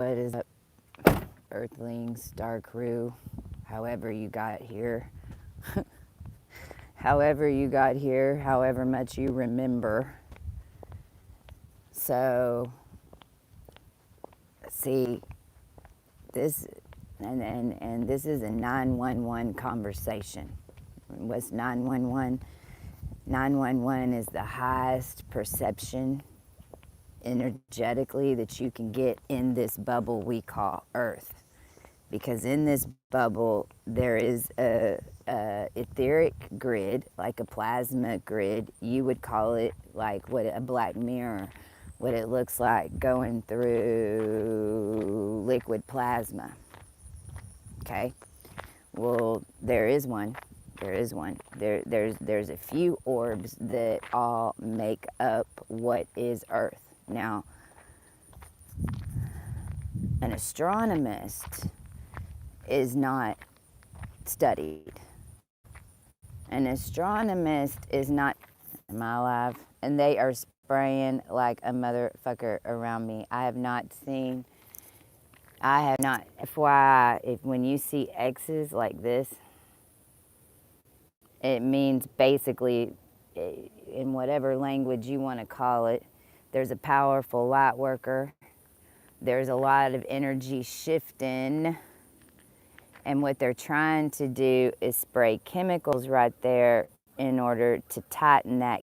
What is up, Earthlings, Star Crew, however you got here, however much you remember. So, see, this, and this is a 911 conversation. What's 911? 911 is the highest perception energetically that you can get in this bubble we call Earth. Because in this bubble, there is a etheric grid, like a plasma grid. You would call it like what a black mirror, what it looks like going through liquid plasma. Okay? Well, there is one. There's a few orbs that all make up what is Earth. Now, an astronomist is not studied. An astronomist is not, am I alive? And they are spraying like a motherfucker around me. I have not, FYI, when you see X's like this, it means basically, in whatever language you want to call it, there's a powerful light worker. There's a lot of energy shifting. And what they're trying to do is spray chemicals right there in order to tighten that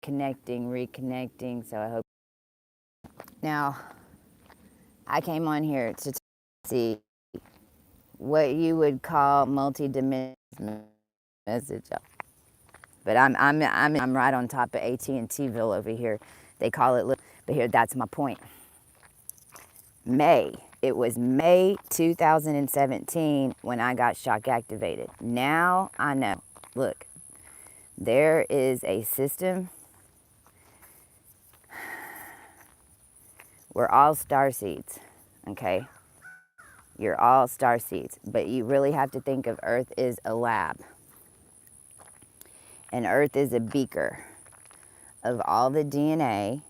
connecting, reconnecting. So I hope. Now, I came on here to see what you would call multi-dimensional message. But I'm right on top of AT&Tville over here. They call it, but here, that's my point. It was May 2017 when I got shock activated. Now I know. Look, there is a system. We're all starseeds, okay? You're all starseeds, but you really have to think of Earth as a lab. And Earth is a beaker of all the DNA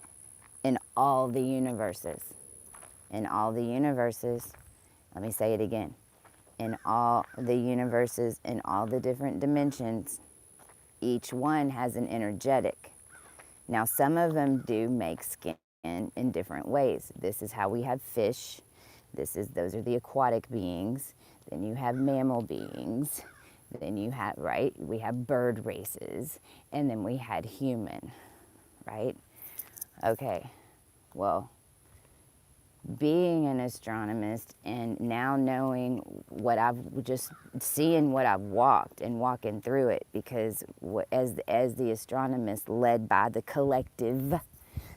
in all the universes. In all the universes, let me say it again. In all the universes, in all the different dimensions, each one has an energetic. Now, some of them do make skin in different ways. This is how we have fish. Those are the aquatic beings. Then you have mammal beings. Then you have, right, we have bird races. And then we had human, right? Okay, well, being an astronomist and now knowing what I've just seeing what I've walked and walking through it, because as the astronomist led by the collective,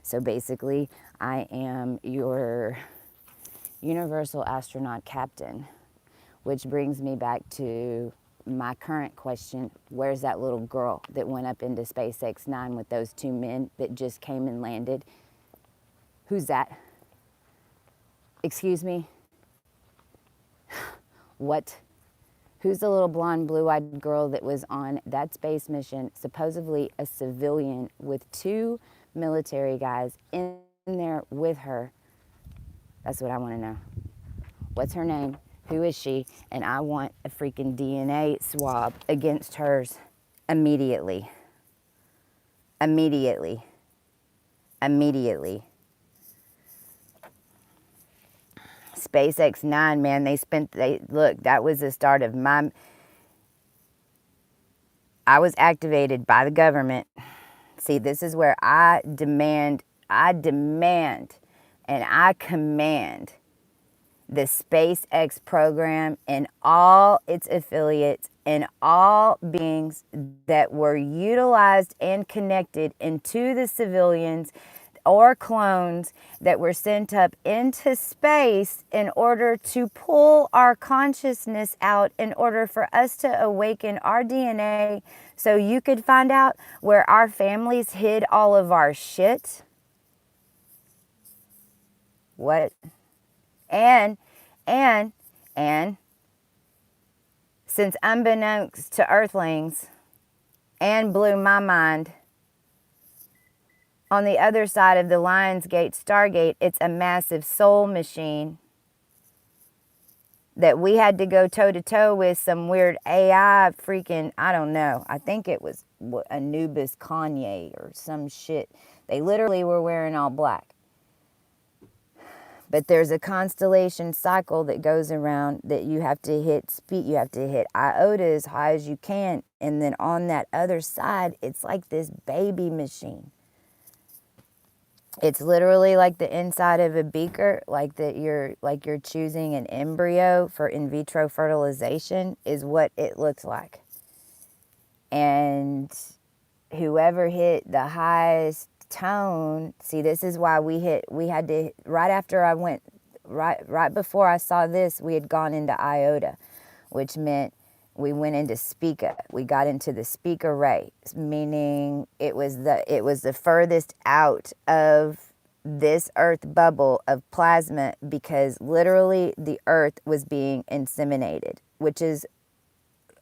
so basically I am your universal astronaut captain, which brings me back to my current question: where's that little girl that went up into SpaceX 9 with those two men that just came and landed? Who's that? Excuse me? What? Who's the little blonde, blue-eyed girl that was on that space mission, supposedly a civilian with two military guys in there with her? That's what I want to know. What's her name? Who is she? And I want a freaking DNA swab against hers immediately. Immediately. Immediately. SpaceX 9, man, look, that was the start of I was activated by the government. See, this is where I demand, and I command the SpaceX program and all its affiliates and all beings that were utilized and connected into the civilians or clones that were sent up into space in order to pull our consciousness out, in order for us to awaken our DNA so you could find out where our families hid all of our shit. What? And since unbeknownst to Earthlings, and blew my mind on the other side of the Lionsgate Stargate, it's a massive soul machine that we had to go toe-to-toe with some weird AI freaking, I don't know. I think it was Anubis Kanye or some shit. They literally were wearing all black. But there's a constellation cycle that goes around that you have to hit speed. You have to hit iota as high as you can. And then on that other side, it's like this baby machine. It's literally like the inside of a beaker, like you're choosing an embryo for in vitro fertilization is what it looks like. And whoever hit the highest tone, see, this is why we had to, right after I went, right before I saw this, we had gone into iota, which meant we went into Spica. We got into the Spica ray, meaning it was the furthest out of this earth bubble of plasma, because literally the earth was being inseminated, which is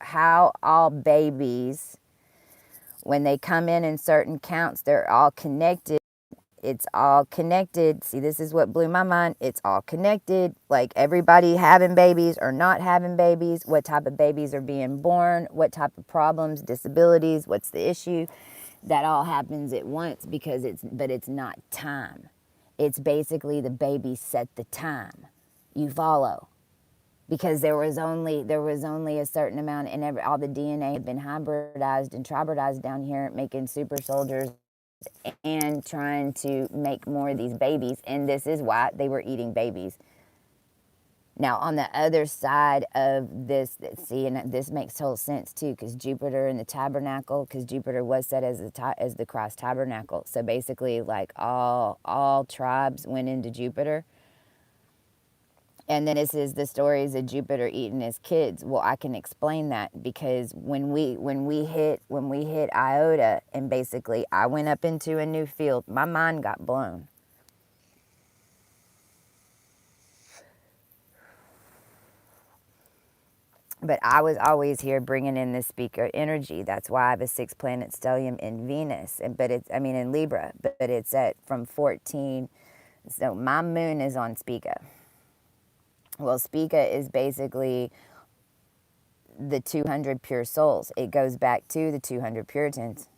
how all babies, when they come in certain counts, they're all connected. It's all connected. See, this is what blew my mind. It's all connected. Like everybody having babies or not having babies, what type of babies are being born, what type of problems, disabilities, what's the issue. That all happens at once because it's not time. It's basically the baby set the time. You follow? Because there was only a certain amount, and all the DNA had been hybridized and tribridized down here, making super soldiers and trying to make more of these babies. And this is why they were eating babies. Now, on the other side of this, see, and this makes total sense too, because Jupiter in the tabernacle, because Jupiter was set as the Christ tabernacle. So basically, like all tribes went into Jupiter. And then this is the stories of Jupiter eating his kids. Well, I can explain that because when we hit iota, and basically I went up into a new field, my mind got blown. But I was always here bringing in this speaker energy. That's why I have a 6-planet stellium in Venus, in Libra. But it's at from 14. So my moon is on Spica. Well, Spica is basically the 200 pure souls. It goes back to the 200 Puritans.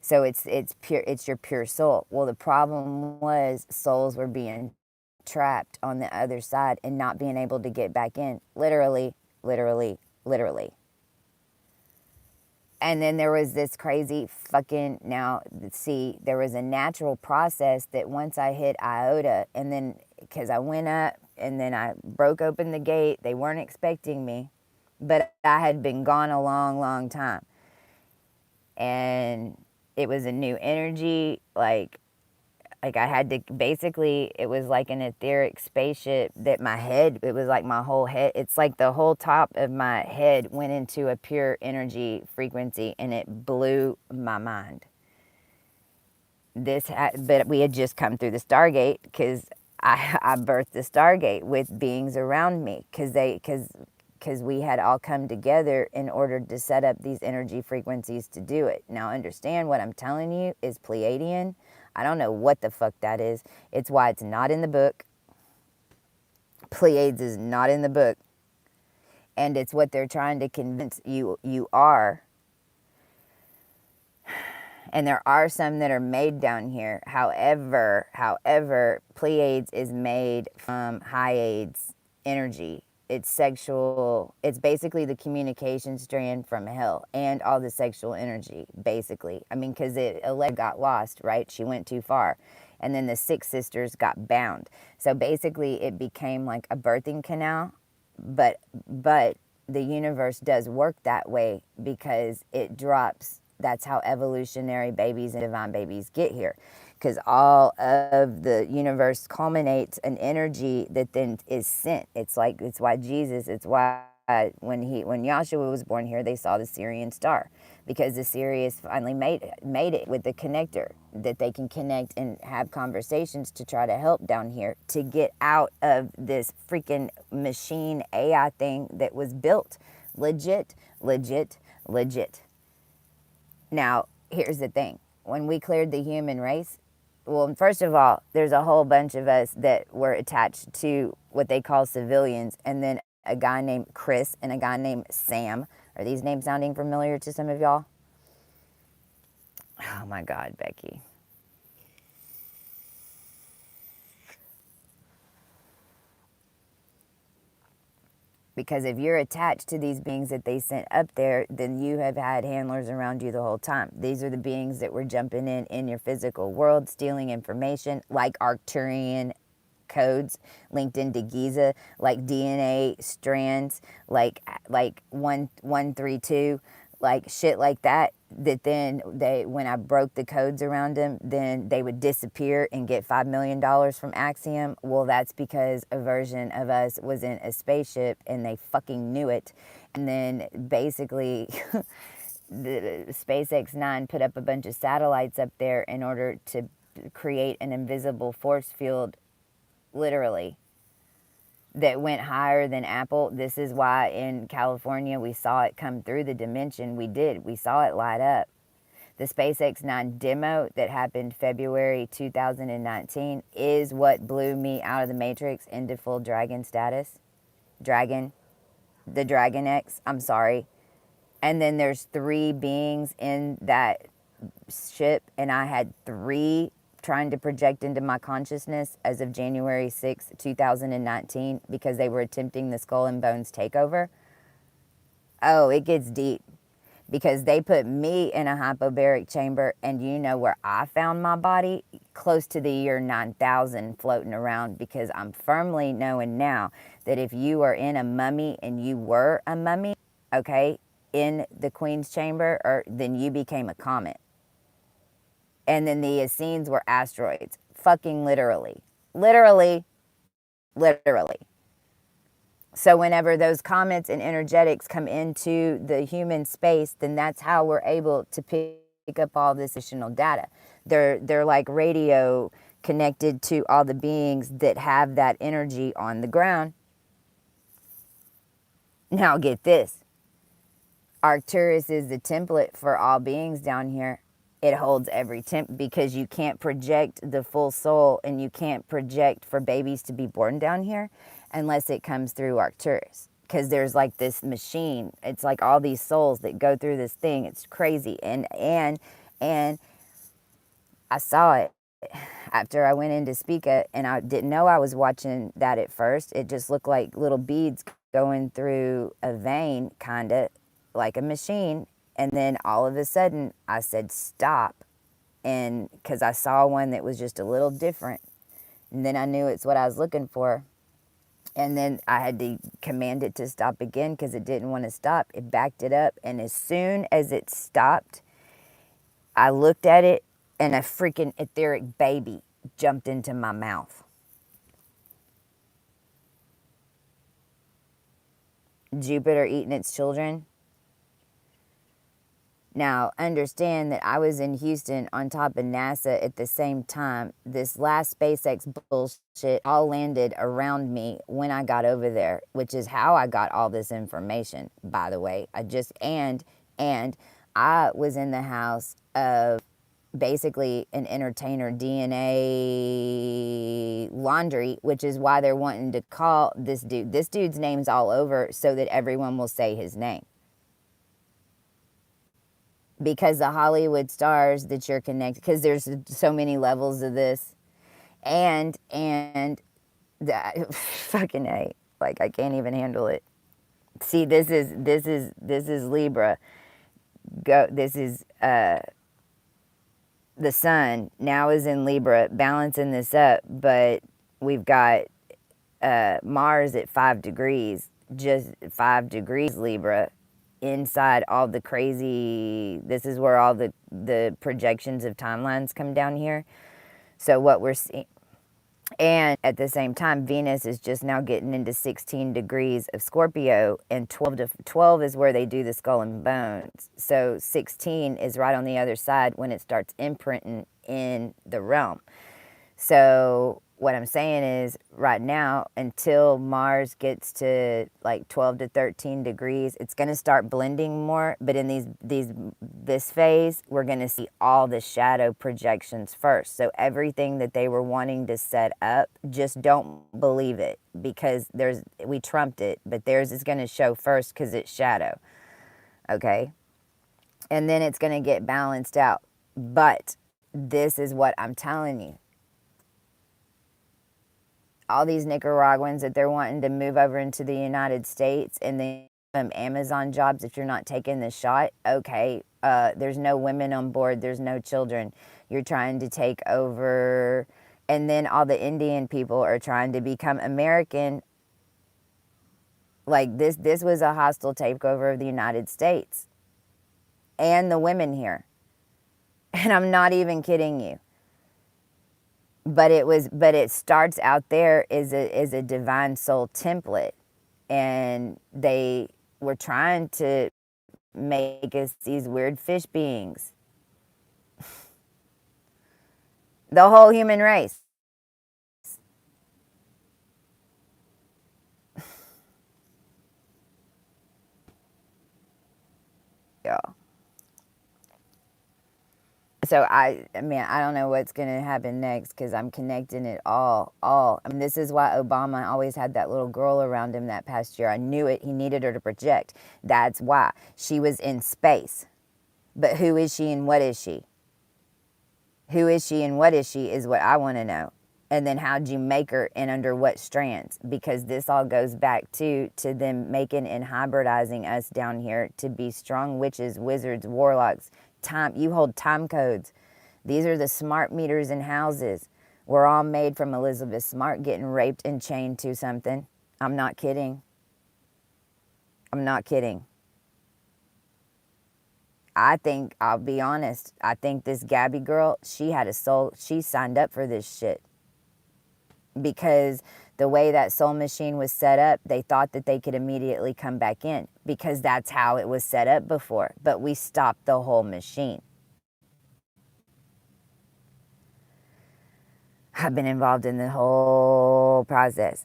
So it's pure. It's your pure soul. Well, the problem was souls were being trapped on the other side and not being able to get back in. Literally. And then there was this crazy fucking, now, see, there was a natural process that once I hit iota, and then, because I went up, and then I broke open the gate, they weren't expecting me, but I had been gone a long, long time. And it was a new energy, like I had to, basically, it was like an etheric spaceship that my head, it was like my whole head, it's like the whole top of my head went into a pure energy frequency, and it blew my mind. But we had just come through the Stargate, because I birthed the Stargate with beings around me, because we had all come together in order to set up these energy frequencies to do it. Now understand, what I'm telling you is Pleiadian. I don't know what the fuck that is. It's why it's not in the book. Pleiades is not in the book. And it's what they're trying to convince you are. And there are some that are made down here. However, Pleiades is made from Hyades energy. It's sexual. It's basically the communication strand from hell and all the sexual energy, basically. I mean, because Alexa got lost, right? She went too far. And then the 6 sisters got bound. So basically it became like a birthing canal. But the universe does work that way because it drops. That's how evolutionary babies and divine babies get here. Because all of the universe culminates an energy that then is sent. It's why Jesus, it's why when Yahshua was born here, they saw the Syrian star. Because the Sirius finally made it with the connector, that they can connect and have conversations to try to help down here to get out of this freaking machine AI thing that was built. Legit. Now, here's the thing. when we cleared the human race, well, first of all, there's a whole bunch of us that were attached to what they call civilians, and then a guy named Chris and a guy named Sam. Are these names sounding familiar to some of y'all? Oh my God, Becky. Because if you're attached to these beings that they sent up there, then you have had handlers around you the whole time. These are the beings that were jumping in your physical world, stealing information, like Arcturian codes linked into Giza, like DNA strands, like 132, like shit like that. That then when I broke the codes around them, then they would disappear and get $5 million from Axiom. Well, that's because a version of us was in a spaceship and they fucking knew it. And then basically the SpaceX 9 put up a bunch of satellites up there in order to create an invisible force field, literally, that went higher than Apple. This is why in California we saw it come through the dimension. We saw it light up. The SpaceX 9 demo that happened February 2019 is what blew me out of the Matrix into full dragon status. The Dragon X, I'm sorry. And then there's 3 beings in that ship, and I had 3 trying to project into my consciousness as of January 6, 2019, because they were attempting the Skull and Bones takeover. Oh, it gets deep. Because they put me in a hypobaric chamber, and you know where I found my body? Close to the year 9000 floating around, because I'm firmly knowing now that if you are in a mummy and you were a mummy, okay, in the Queen's chamber, then you became a comet. And then the Essenes were asteroids. Fucking literally. Literally. So whenever those comets and energetics come into the human space, then that's how we're able to pick up all this additional data. They're like radio connected to all the beings that have that energy on the ground. Now get this. Arcturus is the template for all beings down here. It holds every because you can't project the full soul, and you can't project for babies to be born down here unless it comes through Arcturus. Because there's like this machine. It's like all these souls that go through this thing. It's crazy. And I saw it after I went in to speak it, and I didn't know I was watching that at first. It just looked like little beads going through a vein, kind of like a machine. And then all of a sudden I said stop, and because I saw one that was just a little different, and then I knew it's what I was looking for. And then I had to command it to stop again because it didn't want to stop. It backed it up, and as soon as it stopped, I looked at it, and a freaking etheric baby jumped into my mouth. Jupiter eating its children. Now, understand that I was in Houston on top of NASA at the same time. This last SpaceX bullshit all landed around me when I got over there, which is how I got all this information, by the way. And I was in the house of basically an entertainer DNA laundry, which is why they're wanting to call this dude. This dude's name's all over so that everyone will say his name. Because the Hollywood stars that you're connected, because there's so many levels of this, and fucking A, like I can't even handle it. See, this is Libra. This is the sun now is in Libra, balancing this up, but we've got Mars at 5 degrees, just 5 degrees Libra. Inside all the crazy, this is where all the projections of timelines come down here. So what we're seeing, and at the same time, Venus is just now getting into 16 degrees of Scorpio, and 12 is where they do the skull and bones. So 16 is right on the other side when it starts imprinting in the realm. So what I'm saying is right now, until Mars gets to like 12 to 13 degrees, it's going to start blending more. But in this phase, we're going to see all the shadow projections first. So everything that they were wanting to set up, just don't believe it, because we trumped it, but theirs is going to show first because it's shadow. Okay? And then it's going to get balanced out. But this is what I'm telling you. All these Nicaraguans that they're wanting to move over into the United States, and then Amazon jobs if you're not taking the shot. Okay, there's no women on board, there's no children. You're trying to take over, and then all the Indian people are trying to become American. Like this was a hostile takeover of the United States and the women here. And I'm not even kidding you. But it starts out there as a divine soul template, and they were trying to make us these weird fish beings. The whole human race. Yeah. So I mean, I don't know what's going to happen next, because I'm connecting it all. I mean, this is why Obama always had that little girl around him that past year. I knew it. He needed her to project. That's why. She was in space. But who is she and what is she? Who is she and what is she is what I want to know. And then how'd you make her, and under what strands? Because this all goes back to them making and hybridizing us down here to be strong witches, wizards, warlocks. You hold time codes. These are the smart meters in houses. We're all made from Elizabeth Smart getting raped and chained to something. I'm not kidding. I'm not kidding. I think, I'll be honest, I think this Gabby girl, she had a soul. She signed up for this shit. Because the way that soul machine was set up, they thought that they could immediately come back in, because that's how it was set up before. But we stopped the whole machine. I've been involved in the whole process.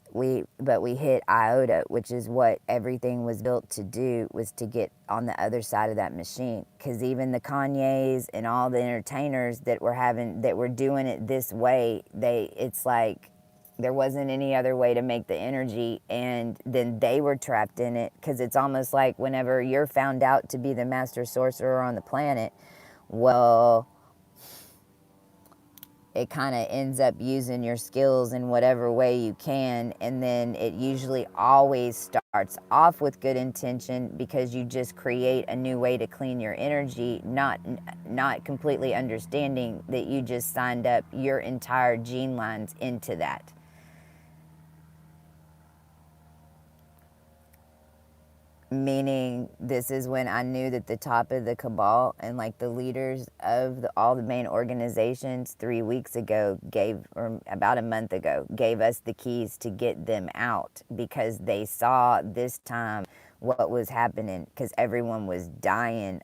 But we hit iota, which is what everything was built to do, was to get on the other side of that machine. Because even the Kanyes and all the entertainers that were doing it this way, it's like there wasn't any other way to make the energy, and then they were trapped in it. Because it's almost like whenever you're found out to be the master sorcerer on the planet, well, it kind of ends up using your skills in whatever way you can, and then it usually always starts off with good intention, because you just create a new way to clean your energy, not completely understanding that you just signed up your entire gene lines into that. Meaning, this is when I knew that the top of the cabal and like the leaders of all the main organizations 3 weeks ago or about a month ago, gave us the keys to get them out, because they saw this time what was happening, because everyone was dying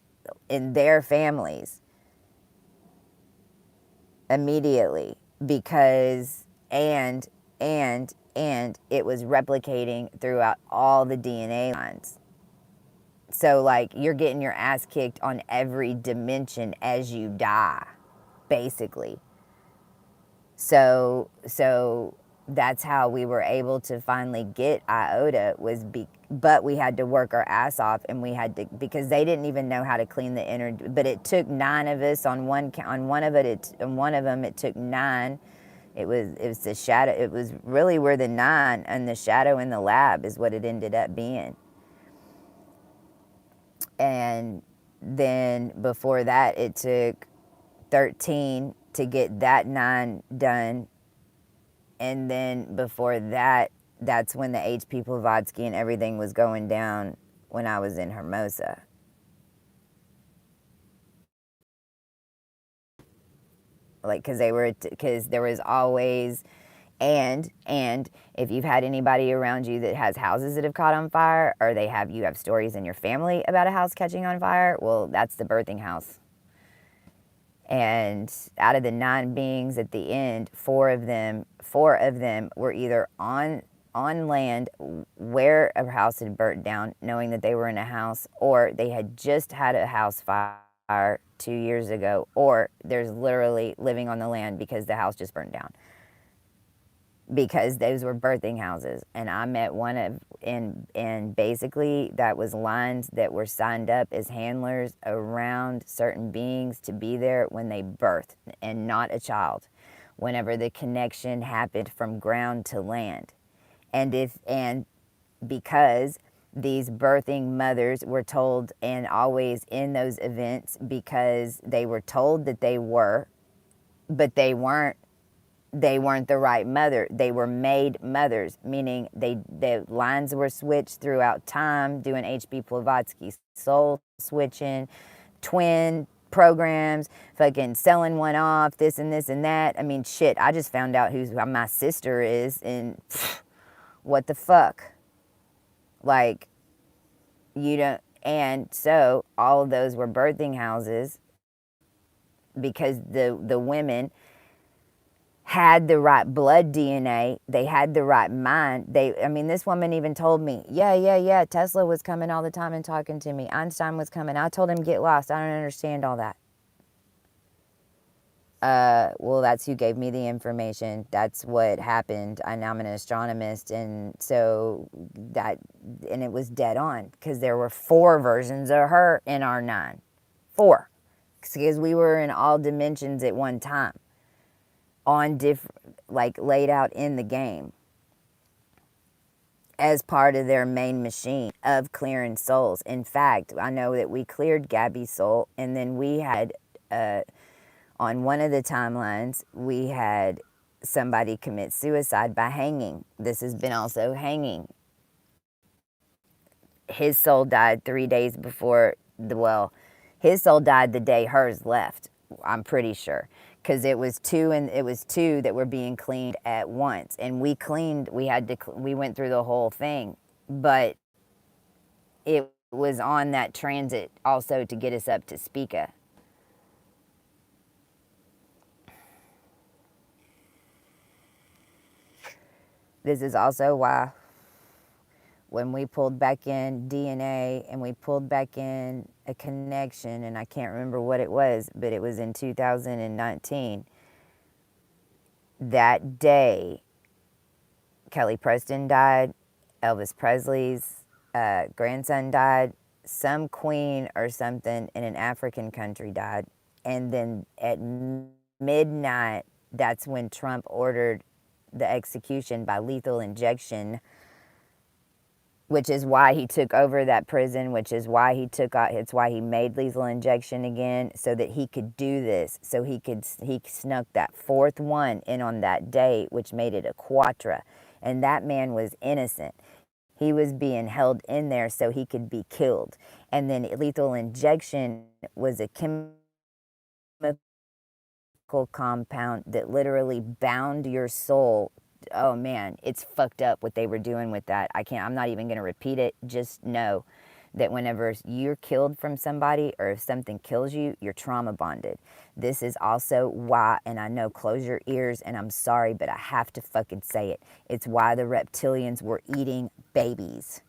in their families immediately, because and it was replicating throughout all the DNA lines. So, like, you're getting your ass kicked on every dimension as you die, basically. So that's how we were able to finally get iota, but we had to work our ass off, and we had to, because they didn't even know how to clean the energy. But it took 9 of us on one of them. It took 9. It was the shadow. It was really, we're the 9, and the shadow in the lab is what it ended up being. And then before that, it took 13 to get that 9 done. And then before that, that's when the HP Blavatsky and everything was going down, when I was in Hermosa. Like, because there was always, and if you've had anybody around you that has houses that have caught on fire, or you have stories in your family about a house catching on fire, well, that's the birthing house. And out of the 9 beings at the end, four of them were either on land where a house had burnt down, knowing that they were in a house, or they had just had a house fire 2 years ago, or there's literally living on the land because the house just burned down, because those were birthing houses. And I met one of, and basically that was lines that were signed up as handlers around certain beings to be there when they birthed, and not a child, whenever the connection happened from ground to land. And because these birthing mothers were told, and always in those events, because they were told that they were, but they weren't the right mother. They were made mothers, meaning the lines were switched throughout time, doing H.P. Blavatsky soul switching, twin programs, fucking selling one off, this and this and that. I mean, shit, I just found out who my sister is, and what the fuck? Like, you don't, and so all of those were birthing houses, because the women had the right blood DNA, they had the right mind. I mean, this woman even told me, yeah, Tesla was coming all the time and talking to me. Einstein was coming. I told him, get lost. I don't understand all that. Well, that's who gave me the information. That's what happened. And I'm an astronomist, and so and it was dead on, because there were 4 versions of her in our 9. 4. Because we were in all dimensions at one time, on different, like, laid out in the game as part of their main machine of clearing souls. In fact, I know that we cleared Gabby's soul, and then we had, on one of the timelines, we had somebody commit suicide by hanging. This has been also hanging. His soul died 3 days before his soul died the day hers left, I'm pretty sure, because it was two that were being cleaned at once, and we went through the whole thing, but it was on that transit also to get us up to Spica. This is also why when we pulled back in DNA and we pulled back in a connection, and I can't remember what it was, but it was in 2019, that day Kelly Preston died, Elvis Presley's grandson died, some queen or something in an African country died, and then at midnight, that's when Trump ordered the execution by lethal injection, which is why he took over that prison, which is why it's why he made lethal injection again, so that he could do this, so he snuck that 4th one in on that day, which made it a quattro, and that man was innocent. He was being held in there so he could be killed, and then lethal injection was a chemical compound that literally bound your soul. Oh man, it's fucked up what they were doing with that. I'm not even going to repeat it. Just know that whenever you're killed from somebody, or if something kills you, you're trauma bonded. This is also why, and I know, close your ears, and I'm sorry, but I have to fucking say it. It's why the reptilians were eating babies.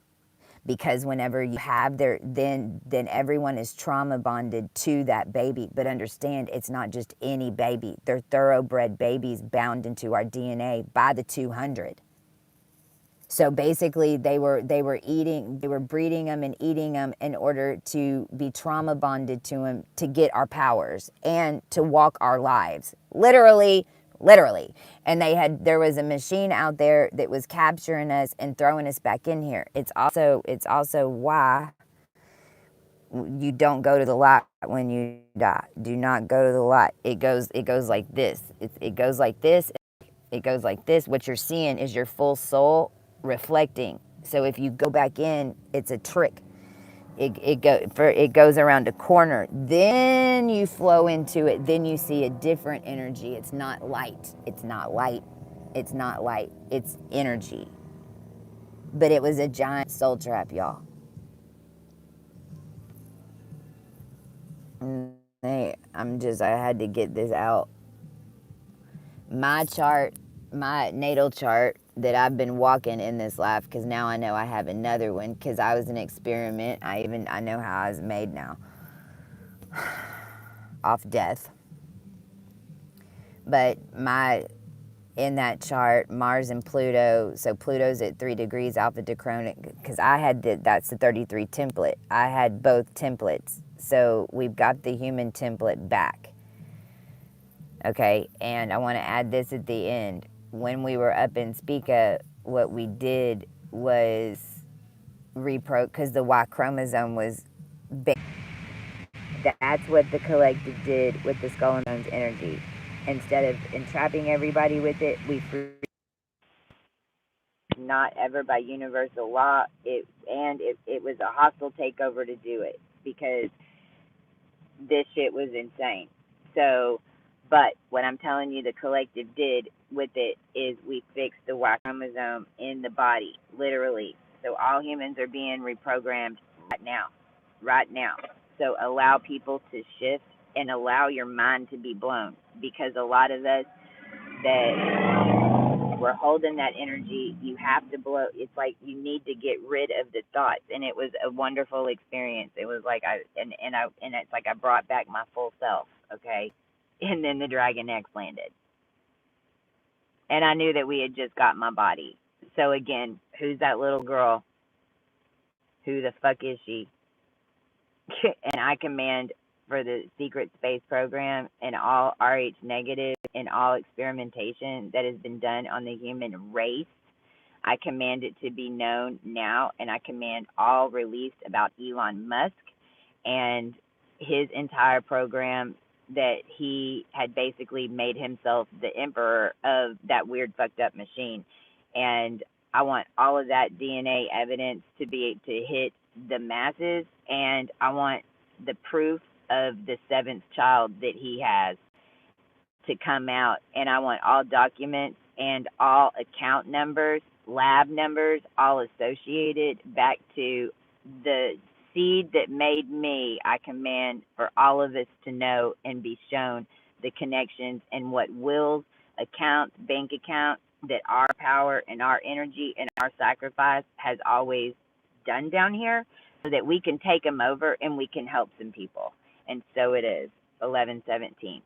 Because whenever you have then everyone is trauma bonded to that baby. But understand, it's not just any baby. They're thoroughbred babies bound into our DNA by the 200. So basically, they were breeding them and eating them in order to be trauma bonded to them, to get our powers and to walk our lives. Literally. And there was a machine out there that was capturing us and throwing us back in here. It's also why you don't go to the light when you die. Do not go to the light. It goes like this. It goes like this. It goes like this. What you're seeing is your full soul reflecting. So if you go back in, it's a trick. It goes around a corner, then you flow into it, then you see a different energy. It's not light, it's energy. But it was a giant soul trap, y'all. Hey, I had to get this out. My chart, my natal chart that I've been walking in this life, because now I know I have another one, because I was an experiment. I know how I was made now, off death. But in that chart, Mars and Pluto, so Pluto's at 3 degrees Alpha Diachronic, because that's the 33 template. I had both templates. So we've got the human template back. Okay, and I want to add this at the end. When we were up in Spica, what we did was because the Y chromosome was big. That's what the collective did with the skull and bones energy. Instead of entrapping everybody with it, we freed, not ever by universal law. It was a hostile takeover to do it, because this shit was insane. So, but what I'm telling you, the collective did with it is we fixed the Y chromosome in the body, literally. So all humans are being reprogrammed right now, right now. So allow people to shift and allow your mind to be blown, because a lot of us that we're holding that energy, you have to blow. It's like you need to get rid of the thoughts, and it was a wonderful experience. It was like and it's like I brought back my full self. Okay, and then the Dragon X landed, and I knew that we had just got my body. So again, who's that little girl? Who the fuck is she? And I command for the secret space program and all RH negative and all experimentation that has been done on the human race. I command it to be known now, and I command all released about Elon Musk and his entire program, that he had basically made himself the emperor of that weird fucked up machine. And I want all of that DNA evidence to be to hit the masses, and I want the proof of the seventh child that he has to come out, and I want all documents and all account numbers, lab numbers, all associated back to the seed that made me. I command for all of us to know and be shown the connections and what wills, accounts, bank accounts that our power and our energy and our sacrifice has always done down here, so that we can take them over and we can help some people. And so it is. 11/17.